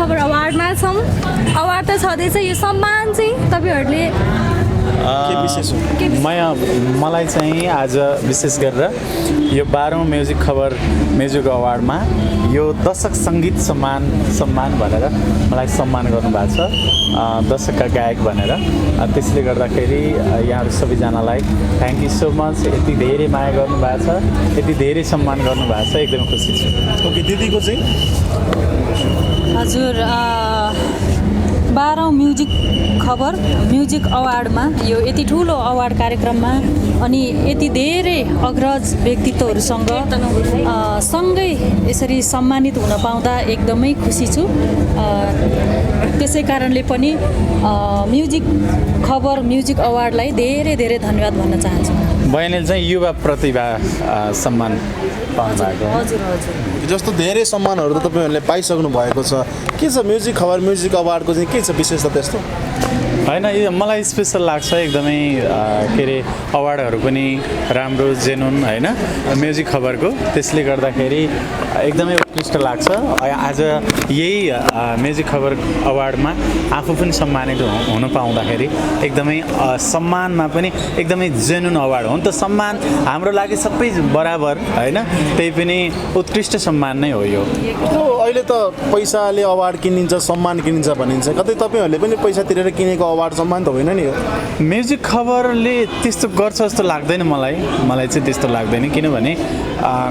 खबर अवार्डमा छौँ। अवार्ड त छँदैछ, यो सम्मान चाहिँ तपाईँहरूले के विशेष हो? मलाई चाहिँ आज विशेष गरेर यो 12औं म्युजिक खबर म्युजिक अवार्डमा यो दशक सङ्गीत सम्मान भनेर मलाई सम्मान गर्नुभएको छ, दशकका गायक भनेर। त्यसले गर्दाखेरि यहाँहरू सबैजनालाई थ्याङ्क यू सो मच। यति धेरै माया गर्नुभएको छ, यति धेरै सम्मान गर्नुभएको छ, एकदम खुसी छु। ओके, दिदीको चाहिँ हजुर 12औं म्युजिक खबर म्युजिक अवार्डमा यो यति ठुलो अवार्ड कार्यक्रममा अनि यति धेरै अग्रज व्यक्तित्वहरूसँग सँगै यसरी सम्मानित हुन पाउँदा एकदमै खुसी छु। त्यसै कारणले पनि म्युजिक खबर म्युजिक अवार्डलाई धेरै धेरै धन्यवाद भन्न चाहन्छु। बहिनीले चाहिँ युवा प्रतिभा सम्मान पाउनुभएको। हजुर हजुर, जस्तो धेरै सम्मानहरू त तपाईँहरूले पाइसक्नु भएको छ, के छ म्युजिक खबर म्युजिक अवार्डको चाहिँ के छ विशेषता त्यस्तो? होइन, यो मलाई स्पेसल लाग्छ एकदमै। के अरे अवार्डहरू पनि राम्रो जेनुन होइन म्युजिक खबरको, त्यसले गर्दाखेरि एकदमै उत्कृष्ट लाग्छ। आज यही म्युजिक खबर अवार्डमा आफू पनि सम्मानित हुन पाउँदाखेरि एकदमै सम्मानमा पनि एकदमै जेनुन अवार्ड हो नि त। सम्मान हाम्रो लागि सबै बराबर होइन, त्यही पनि उत्कृष्ट सम्मान नै हो यो। अहिले त पैसाले अवार्ड किनिन्छ, सम्मान किनिन्छ भनिन्छ, कतै तपाईँहरूले पनि पैसा तिरेर किनेको अवार्ड सम्मान त होइन नि यो? म्युजिक खबरले त्यस्तो गर्छ जस्तो लाग्दैन मलाई चाहिँ त्यस्तो लाग्दैन। किनभने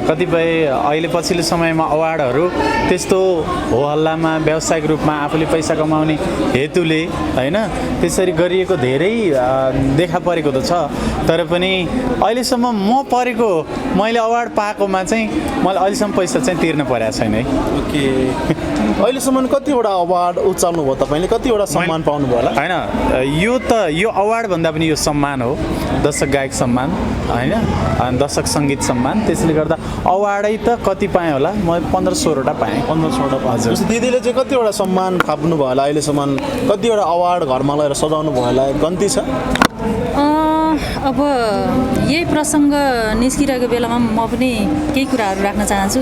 कतिपय अहिले पछिल्लो समयमा अवार्डहरू त्यस्तो हो हल्लामा व्यावसायिक रूपमा आफूले पैसा कमाउने हेतुले होइन त्यसरी गरिएको धेरै देखा परेको त छ। तर पनि अहिलेसम्म मैले अवार्ड पाएकोमा चाहिँ मैले अहिलेसम्म पैसा चाहिँ तिर्न परेको छैन है। ओके, अहिलेसम्म कतिवटा अवार्ड उचाल्नु भयो तपाईँले, कतिवटा सम्मान पाउनुभयो होला? होइन, यो अवार्ड भन्दा पनि यो सम्मान हो, दशक गायक सम्मान होइन, अनि दशक सङ्गीत सम्मान। त्यसले गर्दा अवार्डै त कति पाएँ होला, म 15-16वटा पाएँ। 15-16 हजुर। दिदीले चाहिँ कतिवटा सम्मान थाप्नु भयो होला अहिलेसम्म, कतिवटा अवार्ड घरमा लगेर सजाउनु भयो होला, गन्ती छ? अब यही प्रसङ्ग निस्किरहेको बेलामा म पनि केही कुराहरू राख्न चाहन्छु।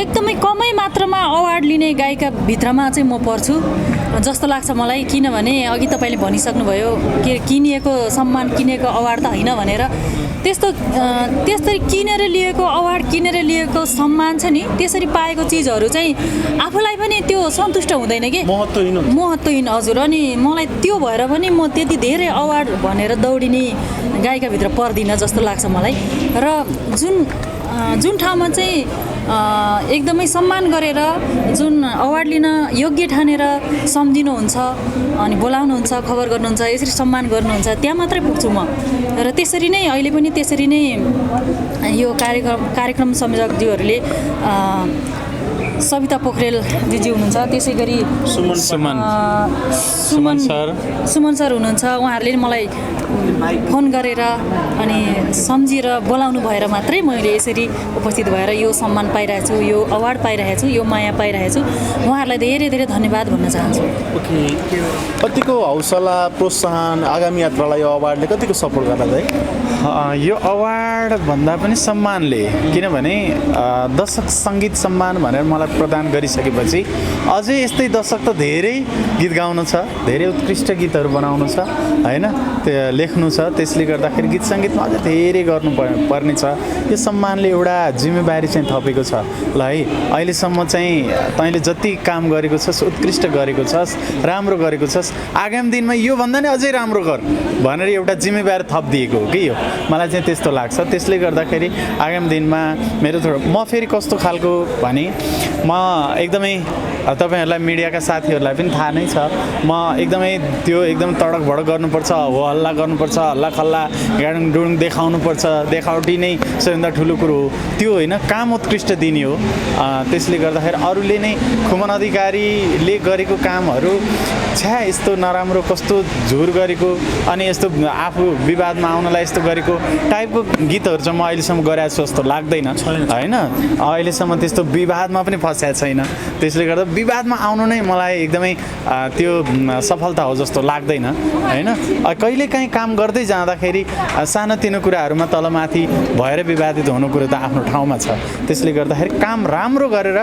एकदमै कमै मात्रामा अवार्ड लिने गायिका भित्रमा चाहिँ म पर्छु जस्तो लाग्छ मलाई। किनभने अघि तपाईँले भनिसक्नुभयो के किनिएको सम्मान किनेको अवार्ड त होइन भनेर। त्यसरी किनेर लिएको अवार्ड किनेर लिएको सम्मान छ नि, त्यसरी पाएको चिजहरू चाहिँ आफूलाई पनि त्यो सन्तुष्ट हुँदैन कि, महत्त्वहीन। हजुर, अनि मलाई त्यो भएर पनि म त्यति धेरै अवार्ड भनेर दौडिने गायिकाभित्र पर्दिनँ जस्तो लाग्छ मलाई। र जुन ठाउँमा चाहिँ एकदमै सम्मान गरेर जुन अवार्ड लिन योग्य ठानेर सम्झिनुहुन्छ अनि बोलाउनुहुन्छ, खबर गर्नुहुन्छ, यसरी सम्मान गर्नुहुन्छ, त्यहाँ मात्रै पुग्छु म। र त्यसरी नै अहिले पनि त्यसरी नै यो कार्यक्रम संयोजकज्यूहरूले सविता पोखरेल दिदी हुनुहुन्छ, त्यसै गरी सुमन सर हुनुहुन्छ। उहाँहरूले मलाई फोन गरेर अनि सम्झेर बोलाउनु भएर मात्रै मैले यसरी उपस्थित भएर यो सम्मान पाइरहेको छु, यो अवार्ड पाइरहेको छु, यो माया पाइरहेको छु। उहाँहरूलाई धेरै धेरै धन्यवाद भन्न चाहन्छु। ओके, कतिको हौसला प्रोत्साहन आगामी यात्रालाई यो अवार्डले कतिको सपोर्ट गर्ला है? यो अवार्ड भन्दा पनि सम्मानले, किनभने दशक सङ्गीत सम्मान भनेर मलाई प्रदान गरिसकेपछि अझै यस्तै दशक त धेरै गीत गाउनु छ, धेरै उत्कृष्ट गीतहरू बनाउनु छ होइन, लेख्नु छ। त्यसले गर्दाखेरि गीत सङ्गीतमा अझै धेरै पर्ने छ। यो सम्मानले एउटा जिम्मेवारी चाहिँ थपेको छ ल है। अहिलेसम्म चाहिँ तैँले जति काम गरेको छस्, उत्कृष्ट गरेको छस्, राम्रो गरेको छस्, आगामी दिनमा योभन्दा नि अझै राम्रो गर भनेर एउटा जिम्मेवारी थपिदिएको हो कि यो, मलाई चाहिँ त्यस्तो लाग्छ। त्यसले गर्दाखेरि आगामी दिनमा म फेरि कस्तो खालको भने म एकदमै तपाईँहरूलाई मिडियाका साथीहरूलाई पनि थाहा नै छ, म एकदम तडक भडक गर्नुपर्छ, हो हल्ला गर्नुपर्छ, हल्ला खल्ला गाडुङ डुडुङ देखाउनुपर्छ, देखावटी नै सबैभन्दा ठुलो कुरो हो त्यो होइन, काम उत्कृष्ट दिने हो। त्यसले गर्दाखेरि अरूले नै खुमन अधिकारीले गरेको कामहरू यस्तो नराम्रो कस्तो झुर गरेको अनि यस्तो आफू विवादमा आउनलाई यस्तो गरेको टाइपको गीतहरू चाहिँ म अहिलेसम्म गरेको छु जस्तो लाग्दैन होइन। अहिलेसम्म त्यस्तो विवादमा पनि फसेको छैन। त्यसले गर्दा विवादमा आउनु नै मलाई एकदमै त्यो सफलता हो जस्तो लाग्दैन होइन। कहिलेकाहीँ काम गर्दै जाँदाखेरि सानोतिनो कुराहरूमा तलमाथि भएर विवादित हुनु कुरो त आफ्नो ठाउँमा छ। त्यसले गर्दाखेरि काम राम्रो गरेर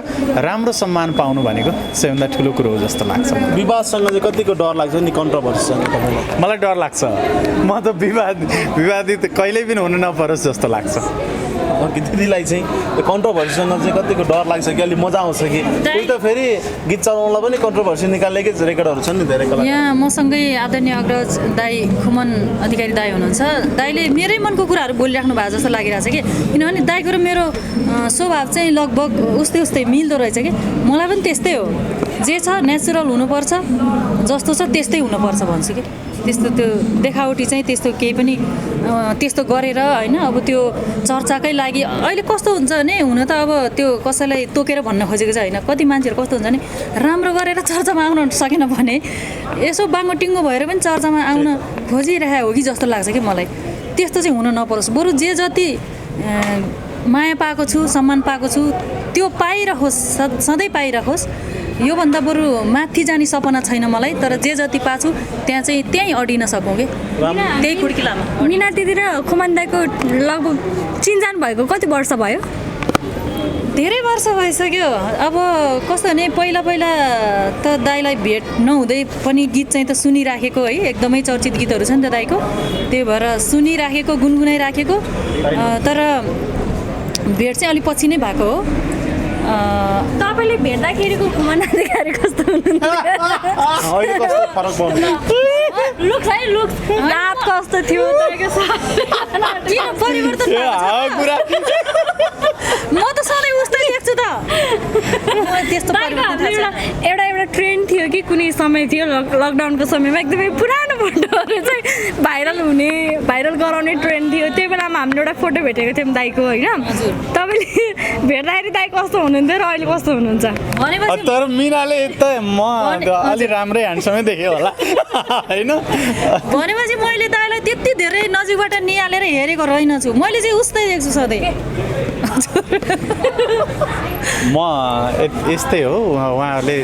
राम्रो सम्मान पाउनु भनेको सबैभन्दा ठुलो कुरो हो जस्तो लाग्छ। विवादसँग चाहिँ कतिको डर लाग्छ नि, कन्ट्रोभर्सीसँग तपाईँलाई? मलाई डर लाग्छ, म त विवादित कहिल्यै पनि हुनु नपरोस् जस्तो लाग्छ। दिदीलाई चाहिँ कन्ट्रोभर्सीसँग चाहिँ कतिको डर लाग्छ कि अलिक मजा आउँछ कि? कोही त फेरि गीत चलाउनलाई पनि कन्ट्रोभर्सी निकालेकै रेकर्डहरू छन् नि धेरै कला। यहाँ मसँगै आदरणीय अग्रज दाई खुमन अधिकारी दाई हुनुहुन्छ। दाईले मेरै मनको कुराहरू बोलिराख्नु भएको जस्तो लागिरहेछ कि, किनभने दाईको र मेरो स्वभाव चाहिँ लगभग उस्तै उस्तै मिल्दो रहेछ कि। मलाई पनि त्यस्तै हो, जे छ नेचुरल हुनुपर्छ, जस्तो छ त्यस्तै हुनुपर्छ भन्छु कि। त्यस्तो त्यो देखावटी चाहिँ त्यस्तो केही पनि त्यस्तो गरेर होइन। अब त्यो चर्चाकै लागि अहिले कस्तो हुन्छ भने, हुन त अब त्यो कसैलाई तोकेर भन्न खोजेको चाहिँ होइन, कति मान्छेहरू कस्तो हुन्छ भने राम्रो गरेर चर्चामा आउन सकेन भने यसो बाङ्गोटिङ्गो भएर पनि चर्चामा आउन खोजिरहेको हो कि जस्तो लाग्छ कि मलाई। त्यस्तो चाहिँ हुन नपरोस्, बरु जे जति माया पाएको छु, सम्मान पाएको छु त्यो पाइरहोस्, सधैँ पाइरहोस्। योभन्दा बरु माथि जाने सपना छैन मलाई, तर जे जति पाछु त्यहाँ चाहिँ त्यहीँ अडिन सकौँ कि, त्यही खुड्किलामा। मिना दिदी र खुमन दाईको लगभग चिनजान भएको कति वर्ष भयो? धेरै वर्ष भइसक्यो। अब कस्तो भने पहिला त दाईलाई भेट नहुँदै पनि गीत चाहिँ त सुनिराखेको है, एकदमै चर्चित गीतहरू छ नि त दाईको, त्यही भएर सुनिराखेको, गुनगुनाइराखेको। तर भेट चाहिँ अलिक पछि नै भएको हो। तपाईँले भेट्दाखेरिको खुमन अधिकारी कस्तो हुनुहुन्थ्यो? लुक्स है, लुक्स रात कस्तो थियो? किन परिवर्तन म त सधैँ उस्तै देख्छु त। त्यस्तो एउटा ट्रेन्ड थियो कि कुनै समय थियो लकडाउनको समयमा एकदमै पुरानो फोटोहरू चाहिँ भाइरल गराउने ट्रेन्ड थियो। त्यही बेलामा हामीले एउटा फोटो भेटेको थियौँ दाईको होइन। तपाईँले भेट्दाखेरि दाई कस्तो हुनुहुन्थ्यो र अहिले कस्तो हुनुहुन्छ? तर मिनाले त म अलि राम्रै ह्यान्डसमै देखेँ होला होइन। भनेपछि मैले दाईलाई त्यति धेरै नजिकबाट निहालेर हेरेको रहेनछु, मैले चाहिँ उस्तै देख्छु सधैँ। म यस्तै हो, उहाँहरूले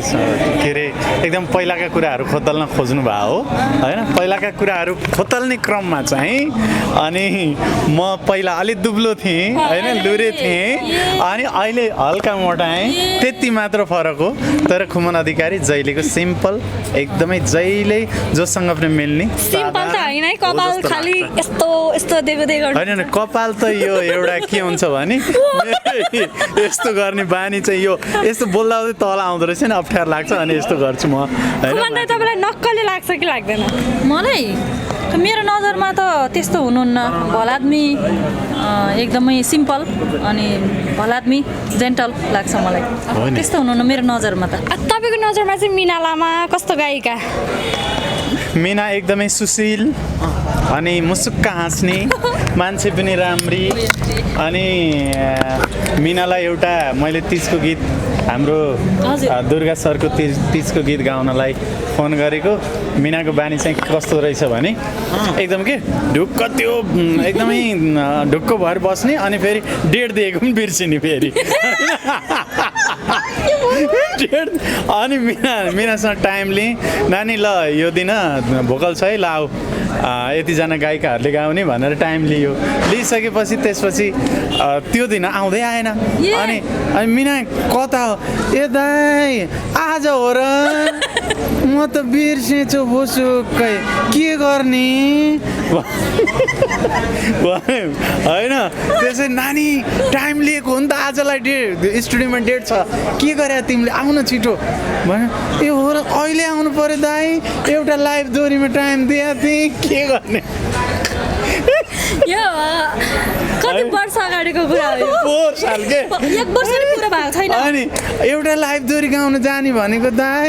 के अरे एकदम पहिलाका कुराहरू खोतल्न खोज्नु भयो हो होइन। पहिलाका कुराहरू खोतल्ने क्रममा चाहिँ अनि म पहिला अलिक दुब्लो थिएँ होइन, लुरे थिएँ, अनि अहिले हल्का मोटाएँ, त्यति मात्र फरक हो। तर खुमन अधिकारी जहिलेको सिम्पल, एकदमै जहिले जोसँग पनि मिल्ने। सिम्पल त होइन है, कपाल खालि यस्तो यस्तो होइन, कपाल त यो एउटा के हुन्छ भने यस्तो गर्ने बानी चाहिँ यो यस्तो बोल्दा तल आउँदो रहेछ नि, अप्ठ्यारो लाग्छ, अनि यस्तो गर्छु म होइन। तपाईँलाई नक्कली लाग्छ कि लाग्दैन? मलाई मेरो नजरमा त त्यस्तो हुनुहुन्न, भलाद्मी एकदमै सिम्पल अनि भलाद्मी जेन्टल लाग्छ मलाई, त्यस्तो हुनुहुन्न मेरो नजरमा त। तपाईँको नजरमा चाहिँ मिना लामा कस्तो गायिका? मिना एकदमै सुशील अनि मुसुक्क हाँस्ने मान्छे पनि राम्री। अनि मिनालाई एउटा मैले तीजको गीत, हाम्रो दुर्गा सरको तीजको गीत गाउनलाई फोन गरेको। मिनाको बानी चाहिँ कस्तो रहेछ भने एकदम के ढुक्क, त्यो एकदमै ढुक्क भएर बस्ने, अनि फेरि डेट दिएको पनि बिर्सिने फेरि डेट। अनि मिनासँग टाइम लिएँ, नानी ल यो दिन भोकल छ है, ल आऊ यतिजना गायिकाहरूले गाउने भनेर टाइम लिइसकेपछि त्यसपछि त्यो दिन आउँदै आएन। अनि मिना कता हो? ए दाइ आज हो र, म त बिर्सेछु भुसुक्कै, के गर्ने होइन। त्यसै नानी टाइम लिएको हो नि त, आजलाई स्टुडियोमा डेट छ, के गरे तिमीले, आउन छिटो भने। ए हो र, अहिले आउनु पर्यो दाइ, एउटा लाइभ दोहोरीमा टाइम दिएको थिएँ, के गर्ने? यो कति वर्ष अगाडिको कुरा हो? 4 साल के, 1 वर्ष पनि पुरा भएको छैन। अनि एउटा लाइभ दोहोरी गाउन जाने भनेको दाइ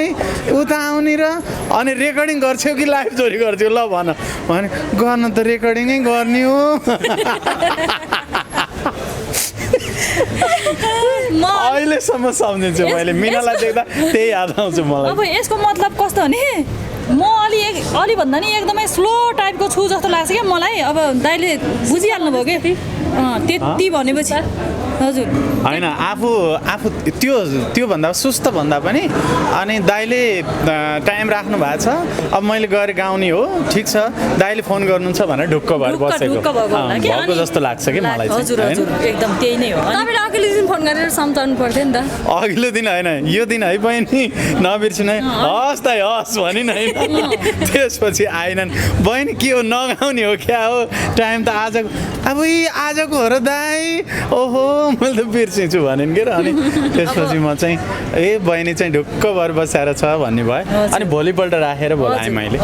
उता आउने र अनि रेकर्डिङ गर्छौ कि लाइभ दोहोरी गर्छौ? ल भन भने, गर्न त रेकर्डिङै गर्ने हो। अहिलेसम्म सम्झिन्छु मैले, मिनालाई देख्दा त्यही याद आउँछ मलाई। अब यसको मतलब कस्तो भने म अलि भन्दा नि एकदमै स्लो टाइपको छु जस्तो लाग्छ क्या मलाई। अब दाइले बुझिहाल्नु भयो कि त्यति भनेपछि हजुर होइन आफू आफू त्योभन्दा सुस्त भन्दा पनि अनि दाइले टाइम राख्नु भएको छ अब मैले गएर गाउने हो ठिक छ दाइले फोन गर्नुहुन्छ भनेर ढुक्क भएर बसेको भएको जस्तो लाग्छ कि मलाई हजुर हजुर एकदम त्यही नै हो तपाईँले अघिल्लो दिन फोन गरेर सम्झाउनु पर्थ्यो नि त अघिल्लो दिन होइन यो दिन है बहिनी नबिर्सिनु है हस् दाइ हस् भनिन् होइन त्यसपछि आएनन् बहिनी के हो नगाउने हो क्या हो टाइम त आजको अब आजको हो र दाइ ओहो मैले त बिर्सिन्छु भनिन् के र अनि त्यसपछि म चाहिँ बहिनी चाहिँ ढुक्क भएर बसाएर छ भन्ने भयो अनि भोलिपल्ट राखेर बोलाएँ मैले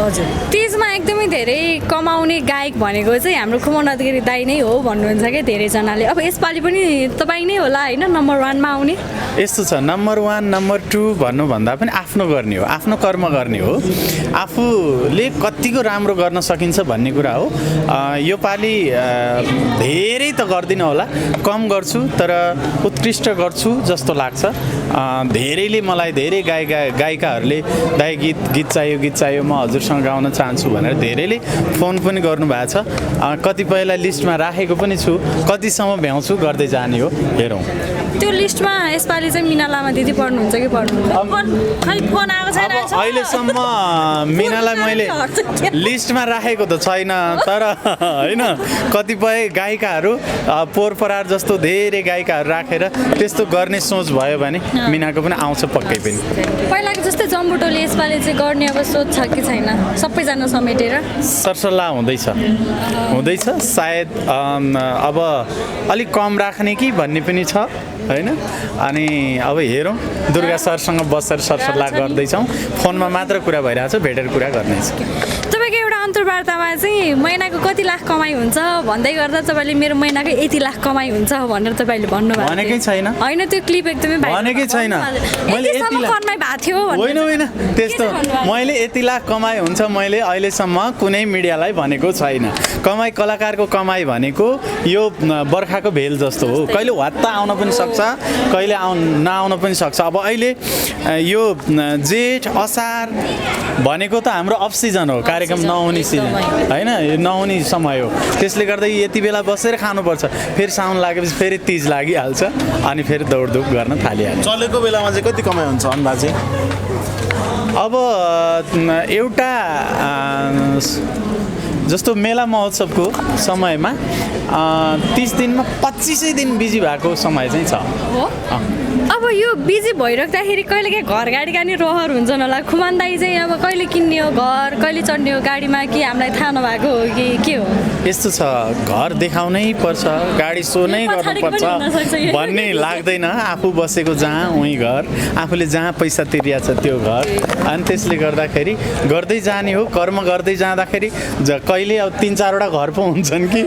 तिजमा एकदमै धेरै कमाउने गायक भनेको चाहिँ हाम्रो खुमन अधिकारी दाइ नै हो भन्नुहुन्छ क्या धेरैजनाले अब यसपालि पनि तपाईँ नै होला होइन नम्बर 1 मा आउने यस्तो छ नम्बर 1 नम्बर 2 भन्नुभन्दा पनि आफ्नो गर्ने हो आफ्नो कर्म गर्ने हो आफूले कतिको राम्रो गर्न सकिन्छ भन्ने कुरा हो यो पालि धेरै त गर्दिनँ होला कम गर्छु तर उत्कृष्ट गर्छु जस्तो लाग्छ धेरैले मलाई धेरै गायिकाहरूले दाइ गीत चाहियो म हजुरसँग गाउन चाहन्छु भनेर धेरैले फोन पनि गर्नुभएको छ कतिपयलाई लिस्टमा राखेको पनि छु कतिसम्म भ्याउँछु गर्दै जाने हो हेरौँ त्यो लिस्टमा यसपालि चाहिँ मिना लामा दिदी पढ्नुहुन्छ कि पढ्नुहुन्न अहिलेसम्म मिनालाई मैले लिस्टमा राखेको त छैन तर होइन कतिपय गायिकाहरू पोहोर परार जस्तो धेरै गायिकाहरू राखेर त्यस्तो गर्ने सोच भयो भने मिनाको पनि आउँछ पक्कै पनि पहिलाको जस्तै जम्बुटोले यसपालि चाहिँ गर्ने अब सोच छ कि छैन सबैजना समेटेर सरसल्लाह हुँदैछ सायद अब अलिक कम राख्ने कि भन्ने पनि छ होइन अनि अब हेरौँ दुर्गा सरसँग बसेर सरसल्लाह गर्दैछौँ फोनमा मात्र कुरा भइरहेको छ भेटेर कुरा गर्नेछ तपाईँको एउटा अन्तर्वार्तामा चाहिँ महिनाको कति लाख कमाइ हुन्छ भन्दै गर्दा तपाईँले मेरो महिनाको यति लाख कमाइ हुन्छ भनेर तपाईँले भन्नुभयो भनेकै छैन होइन त्यो क्लिप एकदमै भनेकै छैन मैले यति लाख कमाइ भएको थियो होइन त्यस्तो मैले यति लाख कमाइ हुन्छ मैले अहिलेसम्म कुनै मिडियालाई भनेको छैन कमाइ कलाकारको कमाइ भनेको यो बर्खाको भेल जस्तो हो कहिले वात्ता आउन पनि सक्छ कहिले नआउन पनि सक्छ अब अहिले यो जेठ असार भनेको त हाम्रो अफ सिजन हो कार्यक्रम नहुने सिजन होइन यो नहुने समय हो त्यसले गर्दा यति बेला बसेर खानुपर्छ फेरि साउन लागेपछि फेरि तिज लागिहाल्छ अनि फेरि दौडधुप गर्न थालिहाल्छ चलेको बेलामा चाहिँ कति कमाइ हुन्छ अन्दाजे अब एउटा जस्तो मेला महोत्सवको समयमा 30 दिनमा 25 दिन बिजी भएको समय चाहिँ छ अब यो बिजी भइराख्दाखेरि कहिले काहीँ घर गाडी गाडी रहर हुन्छन् होला खुमान दाइ चाहिँ अब कहिले किन्ने हो घर कहिले चढ्ने हो गाडीमा कि हामीलाई थाहा नभएको हो कि के हो यस्तो छ घर देखाउनै पर्छ गाडी सो नै गर्नुपर्छ भन्ने लाग्दैन आफू बसेको जहाँ उही घर आफूले जहाँ पैसा तिरिया छ त्यो घर अनि त्यसले गर्दाखेरि गर्दै जाने हो कर्म गर्दै जाँदाखेरि कहिले अब 3-4 वटा घर पो हुन्छन् कि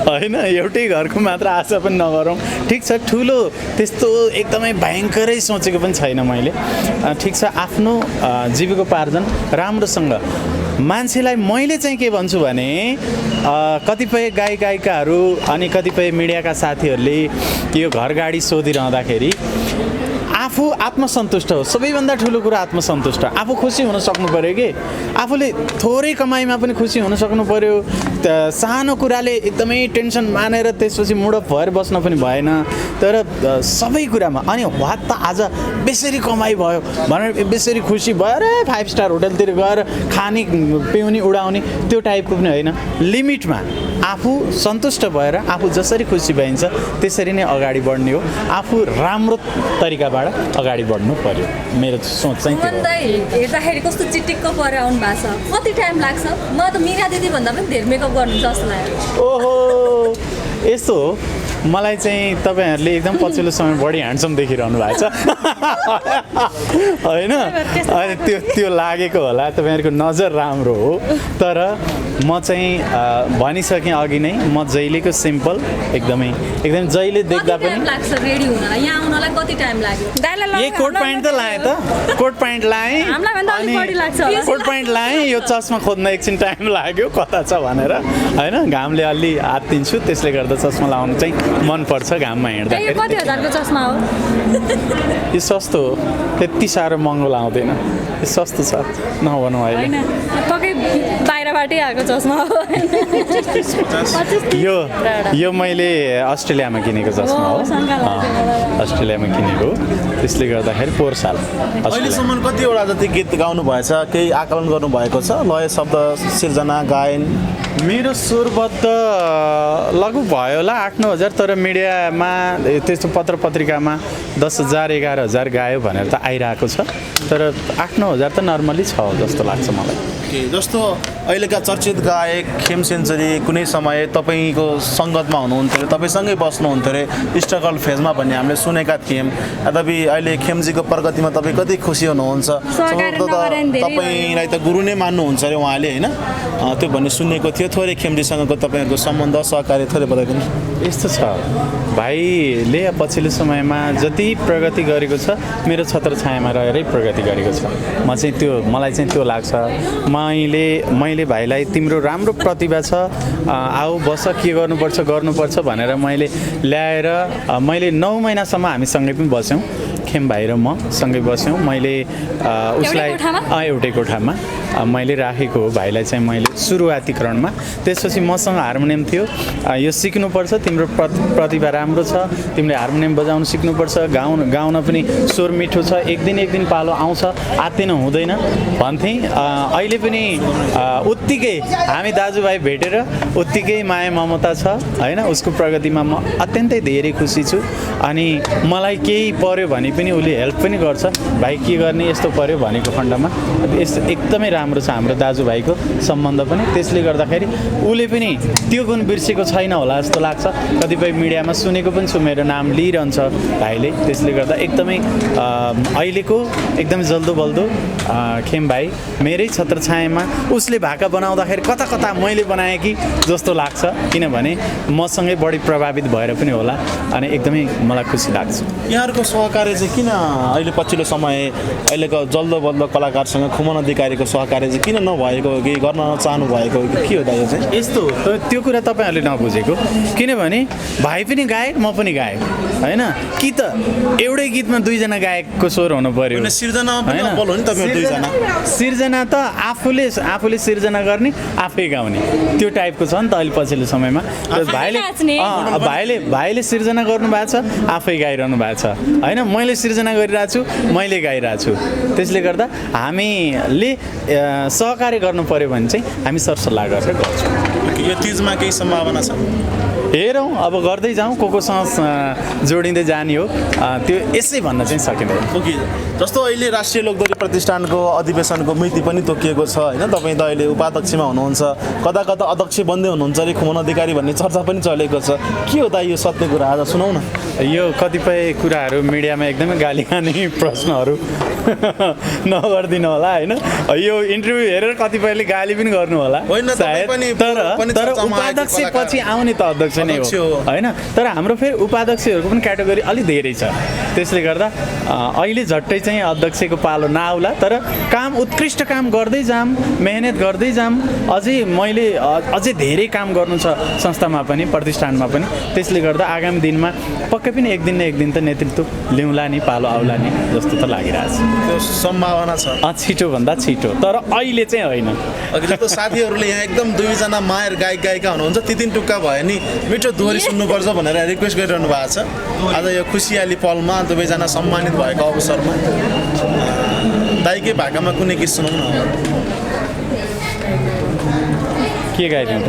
होइन एउटै घरको मात्र आशा पनि नगरौँ ठिक छ ठुलो त्यस्तो एकदमै भयङ्करै सोचेको पनि छैन मैले ठिक छ आफ्नो जीविकोपार्जन राम्रोसँग मान्छेलाई मैले चाहिँ के भन्छु भने कतिपय गायिकाहरू अनि कतिपय मिडियाका साथीहरूले यो घर गाडी सोधिरहँदाखेरि आफू आत्मसन्तुष्ट हो सबैभन्दा ठुलो कुरा आत्मसन्तुष्ट आफू खुसी हुन सक्नु पर्यो कि आफूले थोरै कमाइमा पनि खुसी हुन सक्नु पर्यो सानो कुराले एकदमै टेन्सन मानेर त्यसपछि मुडअप भएर बस्न पनि भएन तर सबै कुरामा अनि वात त आज बेसरी कमाइ भयो भनेर बेसरी खुसी भएर 5 स्टार होटलतिर गएर खाने पिउने उडाउने त्यो टाइपको पनि होइन लिमिटमा आफू सन्तुष्ट भएर आफू जसरी खुसी भइन्छ त्यसरी नै अगाडि बढ्ने हो आफू राम्रो तरिकाबाट अगाडि बढ्नु पर्यो मेरो सोच चाहिँ त्यो हो हेर्दाखेरि कस्तो चिटिक्क परेर आउनु भएको छ कति टाइम लाग्छ म त मिना दिदी भन्दा पनि धेरै मेकअप गर्नुहुन्छ जस्तो लाग्यो ओहो यस्तो हो मलाई चाहिँ तपाईँहरूले एकदम पछिल्लो समय बढी ह्यान्डसम देखिरहनु भएको छ होइन त्यो लागेको होला तपाईँहरूको नजर राम्रो हो तर म चाहिँ भनिसकेँ अघि नै म जहिलेको सिम्पल एकदमै जहिले देख्दा पनि लाग्छ रेडी हुनलाई यहाँ आउनलाई कति टाइम लाग्यो यही कोट प्यान्ट त लाएँ त कोट प्यान्ट लाएँ अनि कोट प्यान्ट लाएँ यो चस्मा खोज्न एकछिन टाइम लाग्यो कता छ भनेर होइन घामले अलि हात दिन्छु त्यसले गर्दा चस्मा लाउनु चाहिँ मनपर्छ घाममा हिँड्दाखेरि कति हजारको चस्मा हो यो सस्तो हो त्यति साह्रो महँगो लाउँदैन यो सस्तो छ नभनौँ अहिले बाहिर बाहिरबाटै आएको चस्मा हो यो मैले अस्ट्रेलियामा किनेको चस्मा हो अस्ट्रेलियामा किनेको त्यसले गर्दाखेरि पोहोर साल अहिलेसम्म कतिवटा जति गीत गाउनु भएछ केही आकलन गर्नुभएको छ लय शब्द सिर्जना गायन मेरो स्वरबद्ध लगभग भयो होला 8-9 हजार तर मिडियामा त्यस्तो पत्र पत्रिकामा 10,000 11,000 गायो भनेर त आइरहेको छ तर 8-9 हजार त नर्मली छ जस्तो लाग्छ मलाई जस्तो अहिलेका चर्चित गायक खेम सेन्चुरी कुनै समय तपाईँको सङ्गतमा हुनुहुन्थ्यो अरे तपाईँसँगै बस्नुहुन्थ्यो अरे स्ट्रगल फेजमा भन्ने हामीले सुनेका थियौँ यद्यपि अहिले खेमजीको प्रगतिमा तपाईँ कति खुसी हुनुहुन्छ तपाईँलाई त गुरु नै मान्नुहुन्छ अरे उहाँले होइन त्यो भन्ने सुनेको थियो थोरै खेमजीसँगको तपाईँहरूको सम्बन्ध सहकार्य थोरै बताइदिनु यस्तो छ भाइले पछिल्लो समयमा जति प्रगति गरेको छ मेरो छत्रछायामा रहेरै प्रगति गरेको छ मलाई चाहिँ त्यो लाग्छ मैले भाइलाई तिम्रो राम्रो प्रतिभा छ आऊ बस के गर्नुपर्छ भनेर मैले ल्याएर मैले 9 महिनासम्म हामी सँगै पनि बस्यौँ खेम भाइ र म सँगै बस्यौँ मैले उसलाई एउटै कोठामा मैले राखेको हो भाइलाई चाहिँ मैले सुरुवाती क्रममा त्यसपछि मसँग हार्मोनियम थियो यो सिक्नुपर्छ तिम्रो प्रतिभा राम्रो छ तिमीले हार्मोनियम बजाउन सिक्नुपर्छ गाउन पनि स्वर मिठो छ एक दिन पालो आउँछ आत्तिन हुँदैन भन्थे अहिले पनि उत्तिकै हामी दाजुभाइ भेटेर उत्तिकै माया ममता छ होइन उसको प्रगतिमा म अत्यन्तै धेरै खुसी छु अनि मलाई केही पर्यो भने पनि उसले हेल्प पनि गर्छ भाइ के गर्ने यस्तो पर्यो भनेको खण्डमा एकदमै राम्रो छ हाम्रो दाजुभाइको सम्बन्ध पनि त्यसले गर्दाखेरि उसले पनि त्यो गुण बिर्सेको छैन होला जस्तो लाग्छ कतिपय मिडियामा सुनेको पनि छु मेरो नाम लिइरहन्छ भाइले त्यसले गर्दा एकदमै अहिलेको एकदमै जल्दो बल्दो खेम भाइ मेरै छत्रछायामा उसले भाका बनाउँदाखेरि कता मैले बनाएँ कि जस्तो लाग्छ किनभने मसँगै बढी प्रभावित भएर पनि होला अनि एकदमै मलाई खुसी लाग्छ यहाँहरूको सहकार्य चाहिँ किन अहिले पछिल्लो समय अहिलेको जल्दो बल्दो कलाकारसँग खुमन अधिकारीको सहकार्य चाहिँ किन नभएको हो कि गर्न नचाहनु भएको हो कि के हो त यो चाहिँ यस्तो त्यो कुरा तपाईँहरूले नबुझेको किनभने भाइ पनि गायक म पनि गायक होइन कि त एउटै गीतमा दुईजना गायकको स्वर हुनु पर्यो सिर्जना सिर्जना त आफूले सिर्जना गर्ने आफै गाउने त्यो टाइपको छ नि त अहिले पछिल्लो समयमा भाइले सिर्जना गर्नु भएको छ आफै गाइरहनु भएको छ होइन मैले सिर्जना गरिरहेको छु मैले गाइरहेको छु त्यसले गर्दा हामीले सहकार्य गर्नु पर्यो भने चाहिँ हामी सरसल्लाह गरेर गर्छौँ यो तिजमा केही सम्भावना छ हेरौँ अब गर्दै जाउँ कोसँग जोडिँदै जाने हो त्यो यसै भन्न चाहिँ सकिँदैन ओके जस्तो अहिले राष्ट्रिय लोकदोरी प्रतिष्ठानको अधिवेशनको मिति पनि तोकिएको छ होइन तपाईँ त अहिले उपाध्यक्षमा हुनुहुन्छ कता अध्यक्ष बन्दै हुनुहुन्छ अरे खुमन अधिकारी भन्ने चर्चा पनि चलेको छ के हो त यो सत्य कुरा आज सुनाउ न यो कतिपय कुराहरू मिडियामा एकदमै गाली खाने प्रश्नहरू नगरिदिनु होला होइन यो इन्टरभ्यू हेरेर कतिपयले गाली पनि गर्नु होला तर उपाध्यक्ष पछि आउने त अध्यक्ष नै हो होइन तर हाम्रो फेरि उपाध्यक्षहरूको पनि क्याटेगोरी अलिक धेरै छ त्यसले गर्दा अहिले झट्टै चाहिँ अध्यक्षको पालो नआउला तर उत्कृष्ट काम गर्दै जाम मेहनत गर्दै जाम अझै धेरै काम गर्नु छ संस्थामा पनि प्रतिष्ठानमा पनि त्यसले गर्दा आगामी दिनमा पक्कै पनि एक दिन न एक दिन त नेतृत्व ल्याउँला नि पालो आउला नि जस्तो त लागिरहेछ त्यो सम्भावना छ छिटोभन्दा छिटो तर अहिले चाहिँ होइन जस्तो साथीहरूले यहाँ एकदम दुईजना मायर गायिका हुनुहुन्छ ती तीन टुक्का भयो नि मिठो दोहोरी सुन्नुपर्छ भनेर रिक्वेस्ट गरिरहनु भएको छ आज यो खुसियाली पलमा दुवैजना सम्मानित भएको अवसरमा दाइकै भाकामा कुनै गीत सुनाउँ न के गाइदिउँ त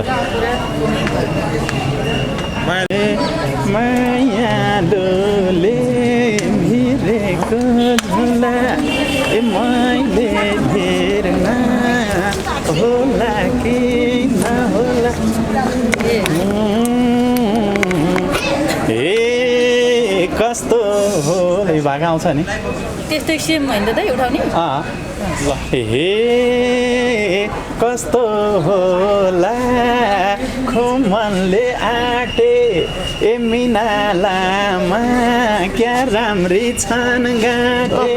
मायाले भिरेको झुला मैले भेर्न होला कि नहोला कस्तो हो यो भाका आउँछ नि त्यस्तै सेम होइन त उठाउने हे कस्तो होला खुमनले आटे ए मिना लामा क्या राम्री छन् गाटे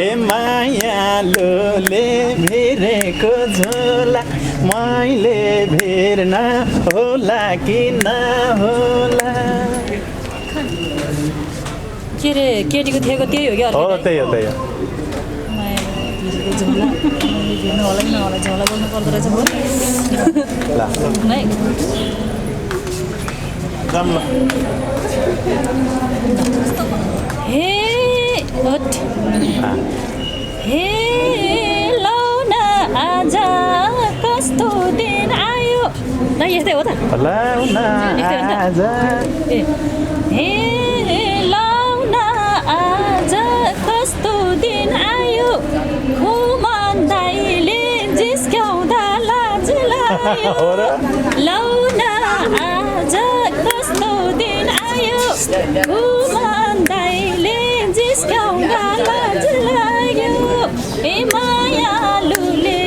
ए मायालुले भिरेको झोला मैले भेर्न होला कि नहोला के अरे केटीको थिएको त्यही हो क्या हो त्यही हो भिरेको झोला भिर्नु होला कि नहोला झोला बोल्नु पर्दो रहेछ है जाम ल हे ओठ हे लौन आज कस्तो दिन आयो ल यस्तै हो त ए हे लौन आज कस्तो दिन आयो खुमान दाइले जिस्क्याउँदा लाज लाग्यो लौन आज कस्तो दिन आयो खुमान दाइले जिस्क्याउँदा लाज लाग्यो ए मायालुले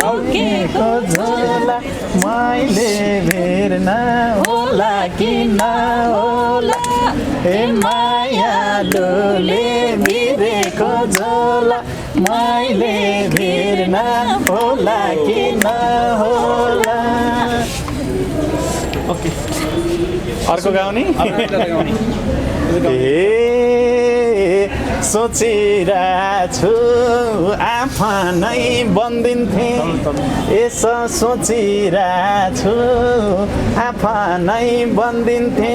बोकेको झोला मैले भेर्न होला कि नहोला हे मायालुले भिरेको झोला मैले भेर्न होला कि नहोला ओके अर्को गाउने सोचिरहेछु आफ्नै बन्दिन्थे यसो सोचिरहेछु आफ्नै बन्दिन्थे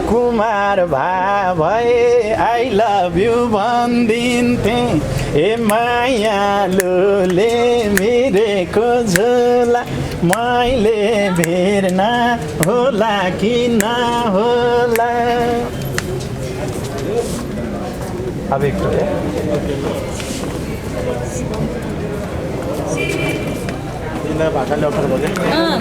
कुमार भए आई लभ यु भनिदिन्थे ए मायालुले भिरेको झोला मैले भेर्न होला कि नहोला अब एक भाकाले अप्ठ्यारो भयो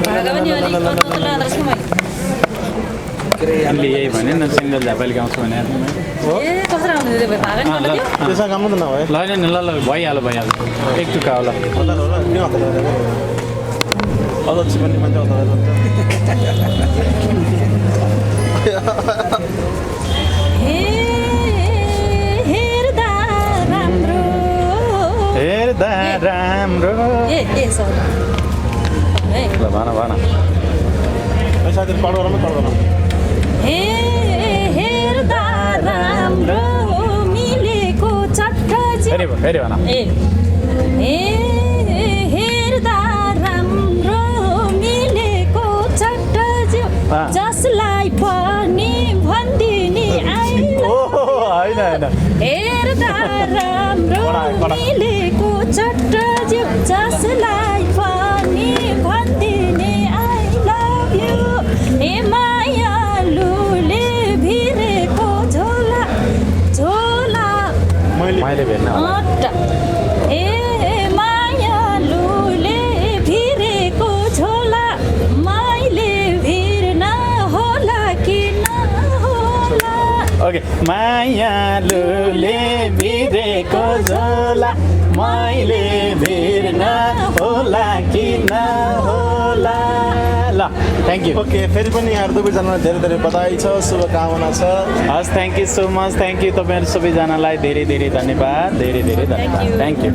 भागा पनि अलिक गर्नु त लाँदो रहेछ मैले हामीले यही भने न सिङ्गल झापाली गाउँछु भने ए कसरी आउनु दिदी भागा नि गर्नु थियो त्यसमा काम त नभए ल ल भइहाल्यो एक टुक्का होला हतार होला नि हतार अध्यक्ष पनि मान्छे हतार हेर्दा राम्रो ए सरी है ल भन साथीहरू पढ गरौँ पढ गरौँ हे हेर्दा राम्रो मिलेको चट्ट फेरि भन ए हेर्दा राम्रो मिलेको चट्ट जसलाई पनि भनिदिने आई होइन हेर्दा राम्रो मिलेको चट्ट जसलाई पनि भनिदिने आई लभ यु ए मायालुले भिरेको झोला मैले भेट्न होला अट्ट ए मायालुले भिरेको झोला मैले भिर्न होला कि नहोला ओके मायालुले भिरेको झोला मैले भेर्न होला कि नहोला ल थ्याङ्क यू ओके फेरि पनि यहाँहरू दुवैजनालाई धेरै धेरै बधाई छ शुभकामना छ हस् thank you so much thank you तपाईँहरू सबैजनालाई धेरै धेरै धन्यवाद धेरै धेरै धन्यवाद थ्याङ्क यू